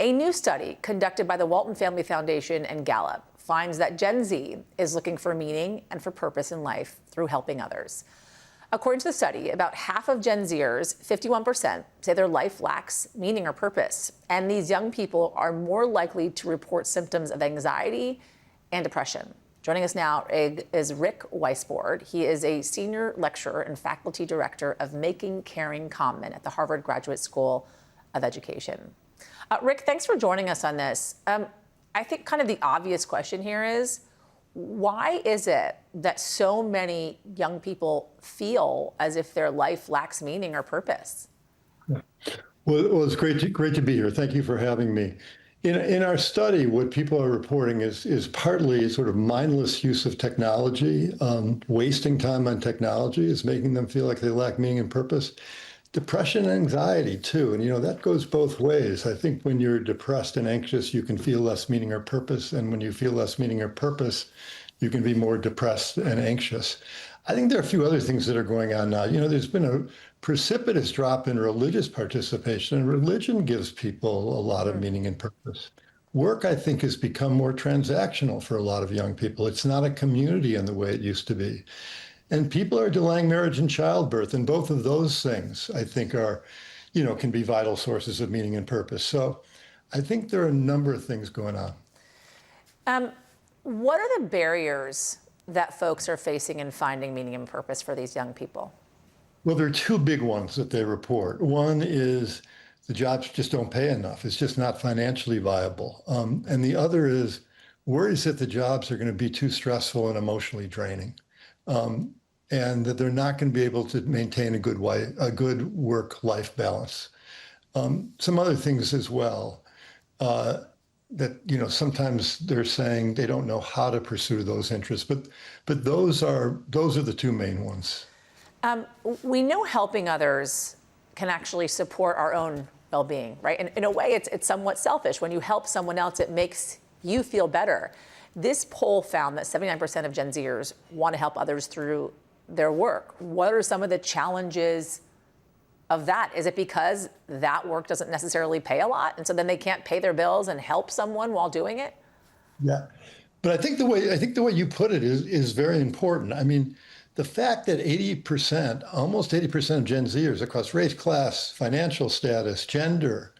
A new study conducted by the Walton Family Foundation and Gallup finds that Gen Z is looking for meaning and for purpose in life through helping others. According to the study, about half of Gen Zers, 51%, say their life lacks meaning or purpose. And these young people are more likely to report symptoms of anxiety and depression. Joining us now is Rick Weissbourd. He is a senior lecturer and faculty director of Making Caring Common at the Harvard Graduate School of Education. Rick, thanks for joining us on this. I think kind of the obvious question here is, why is it that so many young people feel as if their life lacks meaning or purpose? Well, it's great to be here. Thank you for having me. In our study, what people are reporting is partly sort of mindless use of technology. Wasting time on technology is making them feel like they lack meaning and purpose. Depression and anxiety, too. And, that goes both ways. I think when you're depressed and anxious, you can feel less meaning or purpose. And when you feel less meaning or purpose, you can be more depressed and anxious. I think there are a few other things that are going on now. There's been a precipitous drop in religious participation, and religion gives people a lot of meaning and purpose. Work, I think, has become more transactional for a lot of young people. It's not a community in the way it used to be. And people are delaying marriage and childbirth, and both of those things, I think, can be vital sources of meaning and purpose. So I think there are a number of things going on. What are the barriers that folks are facing in finding meaning and purpose for these young people? Well, there are two big ones that they report. One is the jobs just don't pay enough. It's just not financially viable. And the other is worries that the jobs are going to be too stressful and emotionally draining. And that they're not going to be able to maintain a good work-life balance. Some other things as well, that sometimes they're saying they don't know how to pursue those interests, but those are the two main ones. We know helping others can actually support our own well-being, right? And in a way, it's somewhat selfish. When you help someone else, it makes you feel better. This poll found that 79% of Gen Zers want to help others through their work. What are some of the challenges of that? Is it because that work doesn't necessarily pay a lot, and so then they can't pay their bills and help someone while doing it? Yeah, but I think the way you put it is very important. I mean, the fact that almost 80% of Gen Zers across race, class, financial status, gender,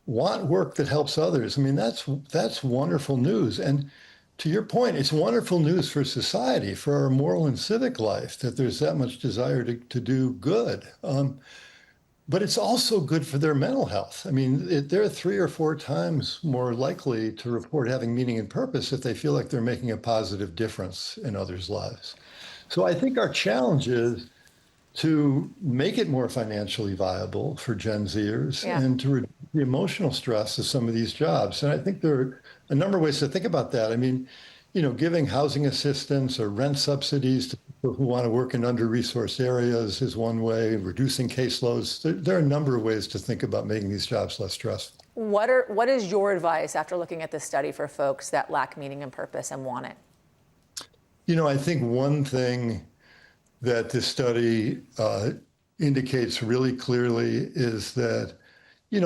want work that helps others. I mean, that's wonderful news. And to your point, it's wonderful news for society, for our moral and civic life, that there's that much desire to do good. But it's also good for their mental health. I mean, they're 3 or 4 times more likely to report having meaning and purpose if they feel like they're making a positive difference in others' lives. So I think our challenge is to make it more financially viable for Gen Zers and to reduce the emotional stress of some of these jobs. And I think there are a number of ways to think about that. I mean, giving housing assistance or rent subsidies to people who want to work in under-resourced areas is one way, reducing caseloads. There are a number of ways to think about making these jobs less stressful. What is your advice after looking at this study for folks that lack meaning and purpose and want it? I think one thing that this study indicates really clearly is that,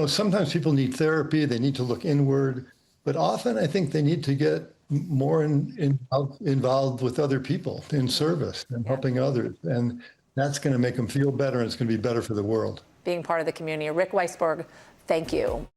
sometimes people need therapy, they need to look inward, but often I think they need to get more involved with other people in service and helping others. And that's going to make them feel better, and it's going to be better for the world. Being part of the community. Rick Weissbourd, thank you.